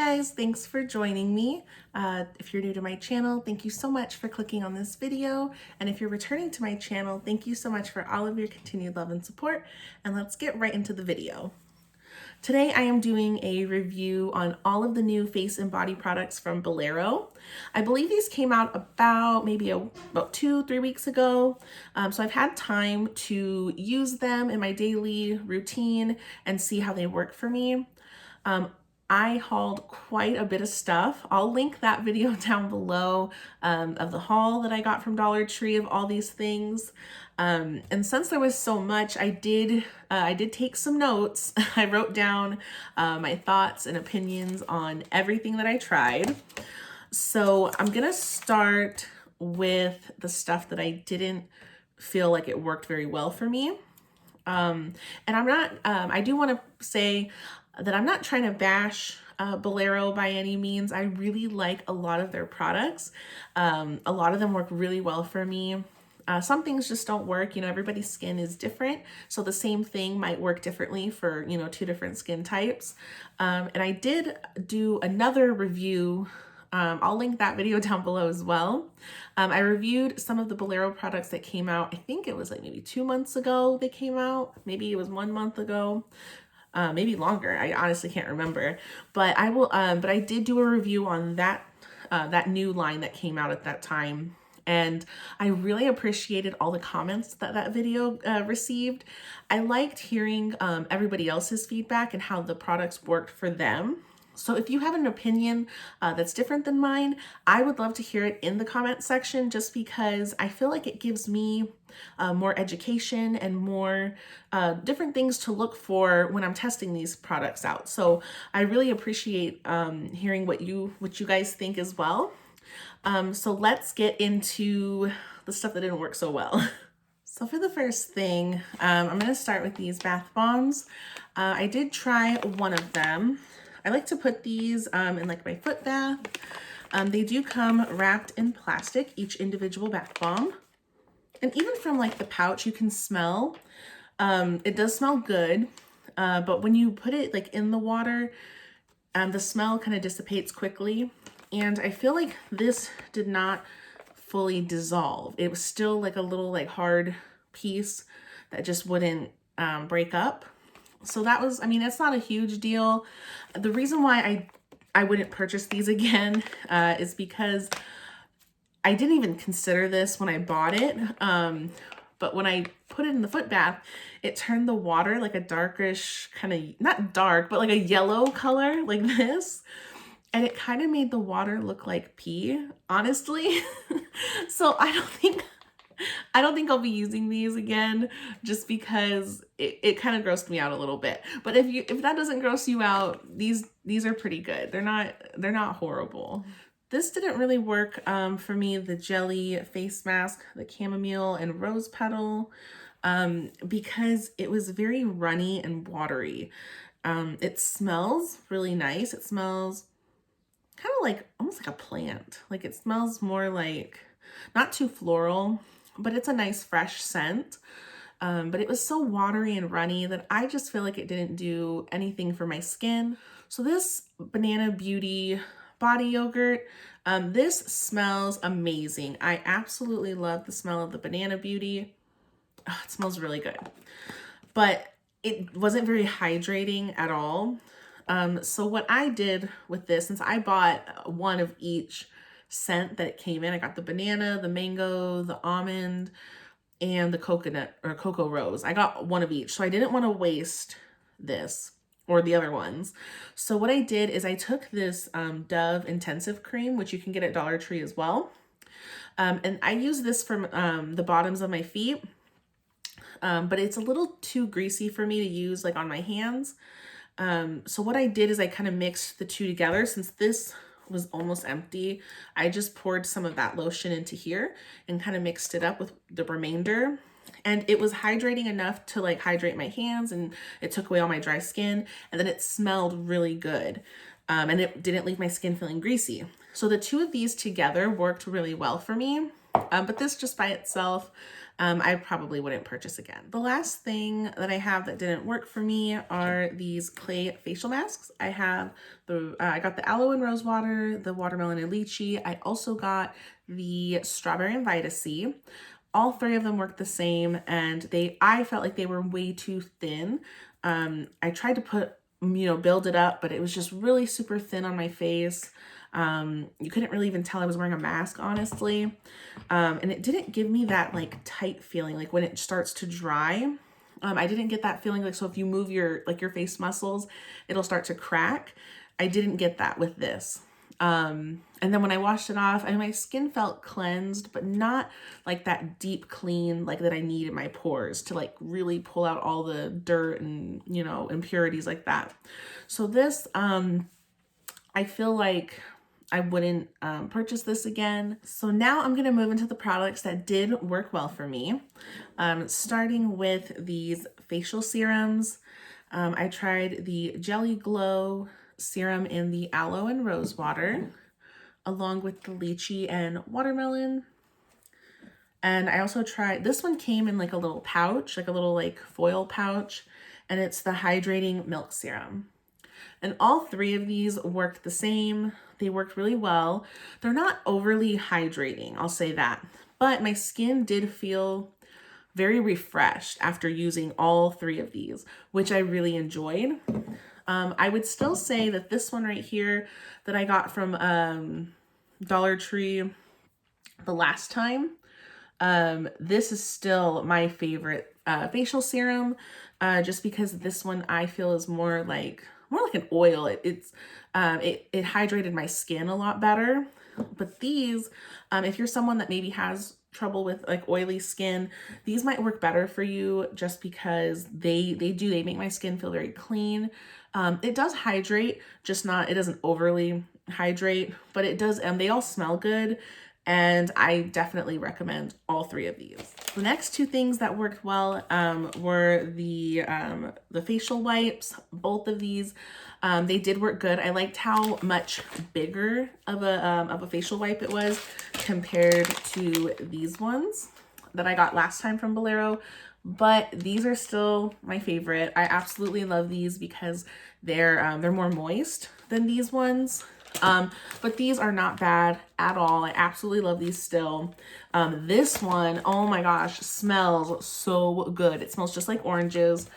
guys, thanks for joining me. If you're new to my channel, thank you so much for clicking on this video. And if you're returning to my channel, thank you so much for all of your continued love and support. And let's get right into the video. Today I am doing a review on all of the new face and body products from Bolero. I believe these came out about about 2-3 weeks ago. So I've had time to use them in my daily routine and see how they work for me. I hauled quite a bit of stuff. I'll link that video down below of the haul that I got from Dollar Tree of all these things. And since there was so much, I did take some notes. I wrote down my thoughts and opinions on everything that I tried. So I'm gonna start with the stuff that I didn't feel like it worked very well for me. And I'm not, I do want to say that I'm not trying to bash Bolero by any means. I really like a lot of their products. A lot of them work really well for me. Some things just don't work. Everybody's skin is different. So the same thing might work differently for, two different skin types. And I did do another review. I'll link that video down below as well. I reviewed some of the Bolero products that came out. I think it was like maybe 2 months ago they came out. Maybe it was 1 month ago. Maybe longer. I honestly can't remember, but I will. But I did do a review on that new line that came out at that time, and I really appreciated all the comments that video received. I liked hearing everybody else's feedback and how the products worked for them. So if you have an opinion that's different than mine, I would love to hear it in the comment section, just because I feel like it gives me more education and more different things to look for when I'm testing these products out. So I really appreciate hearing what you guys think as well. So let's get into the stuff that didn't work so well. So for the first thing, I'm going to start with these bath bombs. I did try one of them. I like to put these in like my foot bath. They do come wrapped in plastic, each individual bath bomb. And even from like the pouch, you can smell. It does smell good, but when you put it like in the water, the smell kind of dissipates quickly. And I feel like this did not fully dissolve. It was still like a little like hard piece that just wouldn't break up. So that was, it's not a huge deal. The reason why I wouldn't purchase these again is because I didn't even consider this when I bought it. But when I put it in the foot bath, it turned the water like a darkish kind of, not dark, but like a yellow color like this. And it kind of made the water look like pee, honestly. So I don't think I'll be using these again, just because it kind of grossed me out a little bit. But if that doesn't gross you out, these are pretty good. They're not horrible. This didn't really work for me, the jelly face mask, the chamomile and rose petal, because it was very runny and watery. It smells really nice. It smells kind of like almost like a plant. Like it smells more like, not too floral, but it's a nice fresh scent. But it was so watery and runny that I just feel like it didn't do anything for my skin. So this Banana Beauty body yogurt, this smells amazing. I absolutely love the smell of the Banana Beauty. Oh, it smells really good, but it wasn't very hydrating at all. So what I did with this, since I bought one of each scent that it came in, I got the banana, the mango, the almond, and the coconut or cocoa rose. I got one of each, so I didn't want to waste this or the other ones. So what I did is I took this Dove Intensive Cream, which you can get at Dollar Tree as well. And I use this from the bottoms of my feet, but it's a little too greasy for me to use like on my hands. So what I did is I kind of mixed the two together. Since this was almost empty, I just poured some of that lotion into here and kind of mixed it up with the remainder. And it was hydrating enough to like hydrate my hands, and it took away all my dry skin, and then it smelled really good. And it didn't leave my skin feeling greasy. So the two of these together worked really well for me. But this just by itself, I probably wouldn't purchase again. The last thing that I have that didn't work for me are these clay facial masks. I have I got the aloe and rose water, the watermelon and lychee. I also got the strawberry and Vita C. All three of them worked the same, and I felt like they were way too thin. I tried to build it up, but it was just really super thin on my face. You couldn't really even tell I was wearing a mask, honestly. And it didn't give me that like tight feeling, like when it starts to dry. I didn't get that feeling, like, so if you move your face muscles, it'll start to crack. I didn't get that with this. And then when I washed it off, my skin felt cleansed, but not like that deep clean, like that I need in my pores to like really pull out all the dirt and, impurities like that. So this, I feel like I wouldn't purchase this again. So now I'm gonna move into the products that did work well for me. Starting with these facial serums. I tried the Jelly Glow serum in the aloe and rose water, along with the lychee and watermelon. And I also tried, this one came in like a little pouch, like a little like foil pouch, and it's the hydrating milk serum. And all three of these worked the same. They worked really well. They're not overly hydrating, I'll say that. But my skin did feel very refreshed after using all three of these, which I really enjoyed. I would still say that this one right here that I got from Dollar Tree the last time, this is still my favorite facial serum, just because this one I feel is more like an oil. It hydrated my skin a lot better. But these, if you're someone that maybe has trouble with like oily skin, these might work better for you, just because they make my skin feel very clean. It does hydrate, just not, it doesn't overly hydrate, but it does, they all smell good. And I definitely recommend all three of these. The next two things that worked well were the facial wipes. Both of these, they did work good. I liked how much bigger of a facial wipe it was compared to these ones that I got last time from Bolero. But these are still my favorite. I absolutely love these because they're more moist than these ones. But these are not bad at all. I absolutely love these still. This one, oh my gosh, smells so good. It smells just like oranges.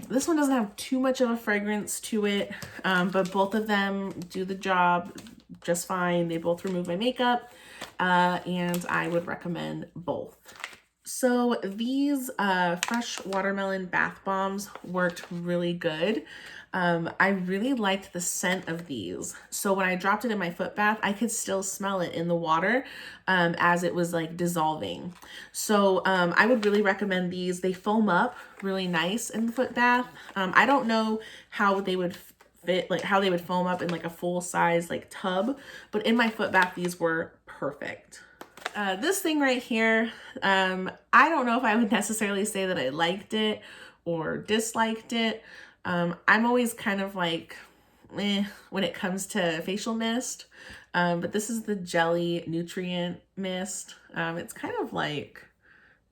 This one doesn't have too much of a fragrance to it, but both of them do the job just fine. They both remove my makeup, and I would recommend both. So these fresh watermelon bath bombs worked really good. I really liked the scent of these. So when I dropped it in my foot bath, I could still smell it in the water as it was like dissolving. So I would really recommend these. They foam up really nice in the foot bath. I don't know how they would fit, like how they would foam up in like a full size like tub, but in my foot bath, these were perfect. This thing right here, I don't know if I would necessarily say that I liked it or disliked it. I'm always kind of like, when it comes to facial mist. But this is the Jelly Nutrient Mist. It's kind of like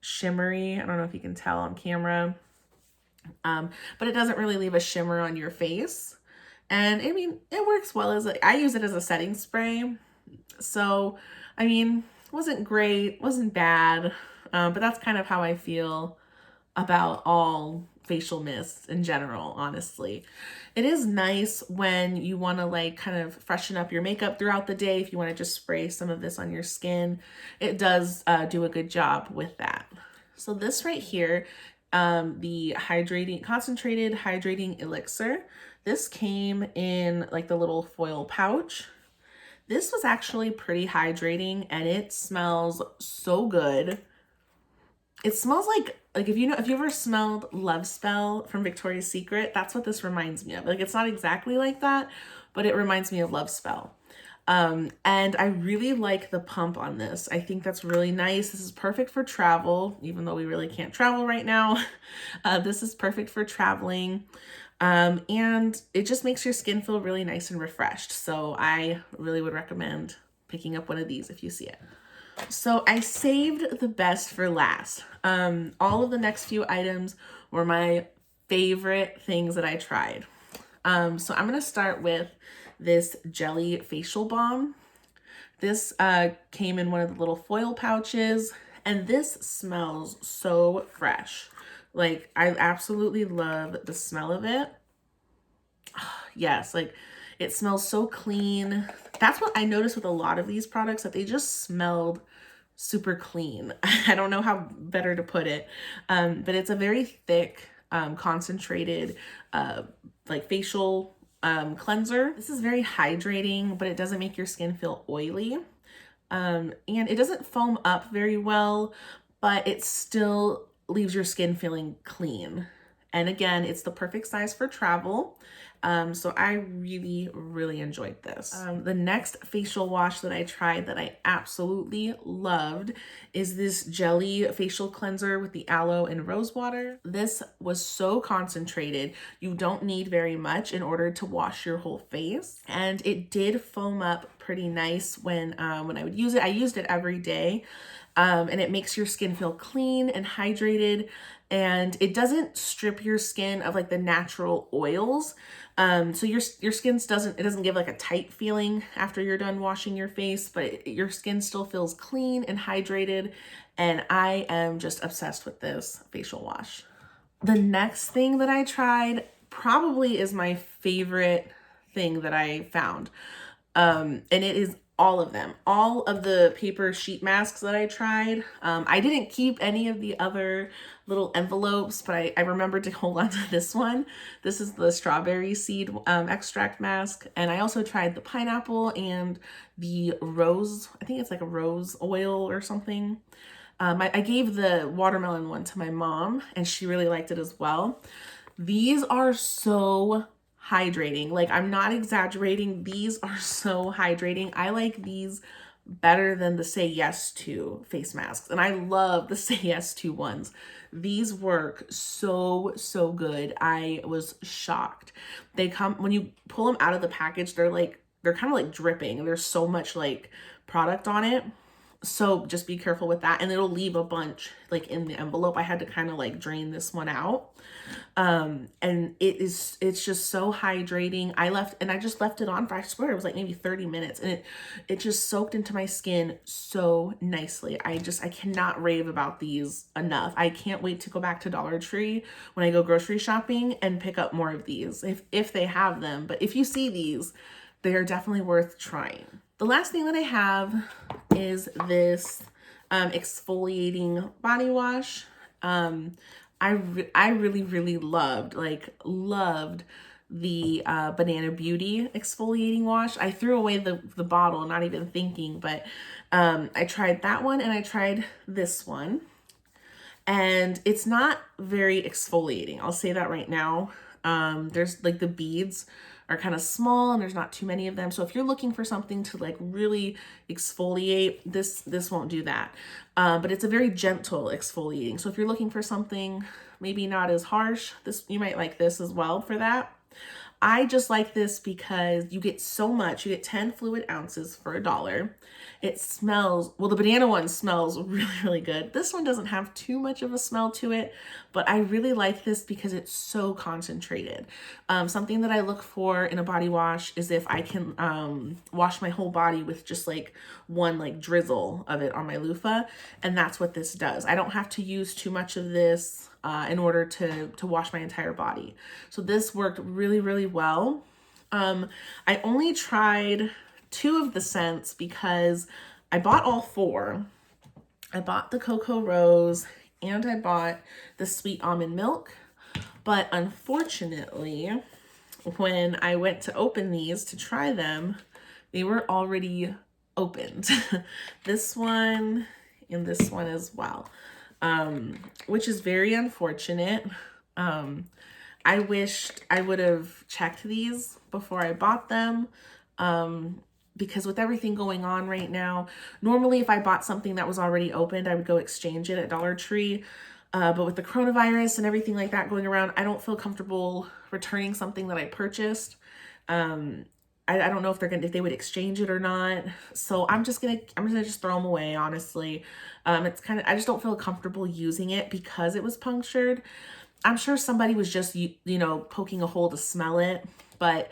shimmery. I don't know if you can tell on camera. But it doesn't really leave a shimmer on your face. And I mean, it works well as I use it as a setting spray. So, I mean, wasn't great, wasn't bad. But that's kind of how I feel about all facial mists in general, honestly. It is nice when you want to like kind of freshen up your makeup throughout the day. If you want to just spray some of this on your skin, it does do a good job with that. So this right here, the concentrated hydrating elixir, this came in like the little foil pouch. This was actually pretty hydrating and it smells so good. It smells like if you ever smelled Love Spell from Victoria's Secret, that's what this reminds me of. Like, it's not exactly like that, but it reminds me of Love Spell. And I really like the pump on this. I think that's really nice. This is perfect for travel, even though we really can't travel right now. This is perfect for traveling. And it just makes your skin feel really nice and refreshed. So I really would recommend picking up one of these if you see it. So I saved the best for last. All of the next few items were my favorite things that I tried. So I'm gonna start with this jelly facial balm. This came in one of the little foil pouches, and this smells so fresh. Like, I absolutely love the smell of it. Yes, like it smells so clean. That's what I noticed with a lot of these products, that they just smelled super clean. I don't know how better to put it, but it's a very thick, concentrated, like facial cleanser. This is very hydrating, but it doesn't make your skin feel oily. And it doesn't foam up very well, but it still leaves your skin feeling clean. And again, it's the perfect size for travel. So I really, really enjoyed this. The next facial wash that I tried that I absolutely loved is this jelly facial cleanser with the aloe and rose water. This was so concentrated. You don't need very much in order to wash your whole face. And it did foam up pretty nice when I would use it. I used it every day. And it makes your skin feel clean and hydrated, and it doesn't strip your skin of like the natural oils. So your skin doesn't give like a tight feeling after you're done washing your face, but your skin still feels clean and hydrated. And I am just obsessed with this facial wash. The next thing that I tried probably is my favorite thing that I found. And it is all of them. All of the paper sheet masks that I tried. I didn't keep any of the other little envelopes, but I remembered to hold on to this one. This is the strawberry seed extract mask. And I also tried the pineapple and the rose, I think it's like a rose oil or something. I gave the watermelon one to my mom, and she really liked it as well. These are so hydrating. Like, I'm not exaggerating. These are so hydrating. I like these better than the Say Yes To face masks. And I love the Say Yes To ones. These work so, so good. I was shocked. They come, when you pull them out of the package, they're kind of like dripping. There's so much like product on it. So just be careful with that, and it'll leave a bunch like in the envelope. I had to kind of like drain this one out. And it's just so hydrating. I just left it on for, I swear it was like maybe 30 minutes, and it just soaked into my skin so nicely. I cannot rave about these enough. I can't wait to go back to Dollar Tree when I go grocery shopping and pick up more of these if they have them. But if you see these, they are definitely worth trying. The last thing that I have is this exfoliating body wash. I really, really loved the Banana Beauty exfoliating wash. I threw away the bottle, not even thinking, but I tried that one, and I tried this one. And it's not very exfoliating. I'll say that right now. There's like the beads are kind of small, and there's not too many of them. So if you're looking for something to like really exfoliate, this won't do that. But it's a very gentle exfoliating. So if you're looking for something maybe not as harsh, you might like this as well for that. I just like this because you get so much. You get 10 fluid ounces for $1. It smells, well, the banana one smells really, really good. This one doesn't have too much of a smell to it, but I really like this because it's so concentrated. Something that I look for in a body wash is if I can wash my whole body with just like one like drizzle of it on my loofah, and that's what this does. I don't have to use too much of this in order to wash my entire body. So this worked really, really well. I only tried 2 of the scents because I bought all 4. I bought the Cocoa Rose and I bought the Sweet Almond Milk. But unfortunately, when I went to open these to try them, they were already opened. This one and this one as well. Which is very unfortunate. I wished I would have checked these before I bought them, because with everything going on right now, normally if I bought something that was already opened, I would go exchange it at Dollar Tree. But with the coronavirus and everything like that going around, I don't feel comfortable returning something that I purchased. I don't know if if they would exchange it or not. So I'm gonna just throw them away, honestly. It's kind of, I just don't feel comfortable using it because it was punctured. I'm sure somebody was just, you know, poking a hole to smell it, but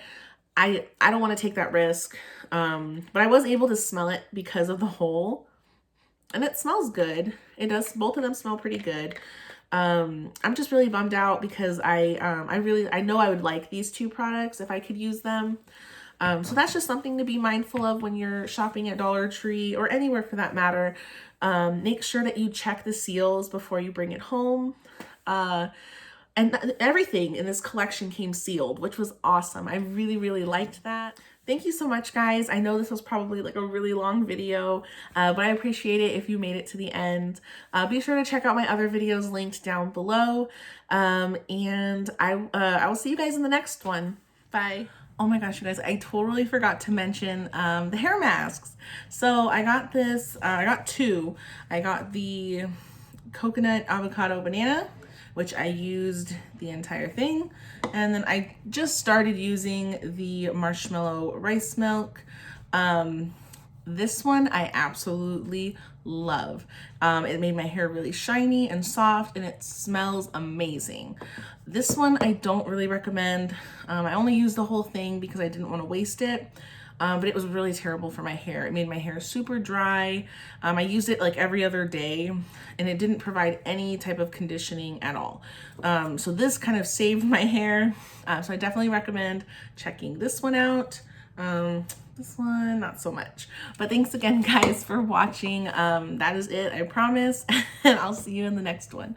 I don't want to take that risk. But I was able to smell it because of the hole, and it smells good. It does. Both of them smell pretty good. I'm just really bummed out because I know I would like these two products if I could use them. So that's just something to be mindful of when you're shopping at Dollar Tree or anywhere for that matter. Make sure that you check the seals before you bring it home. And everything in this collection came sealed, which was awesome. I really, really liked that. Thank you so much, guys. I know this was probably like a really long video, but I appreciate it if you made it to the end. Be sure to check out my other videos linked down below. And I will see you guys in the next one. Bye. Oh my gosh, you guys, I totally forgot to mention the hair masks. So I got this, I got two. I got the coconut avocado banana, which I used the entire thing. And then I just started using the marshmallow rice milk. This one I absolutely love. It made my hair really shiny and soft, and it smells amazing. This one I don't really recommend. I only used the whole thing because I didn't want to waste it. But it was really terrible for my hair. It made my hair super dry. I used it like every other day, and it didn't provide any type of conditioning at all. So this kind of saved my hair. So I definitely recommend checking this one out. This one, not so much. But thanks again, guys, for watching. That is it, I promise. And I'll see you in the next one.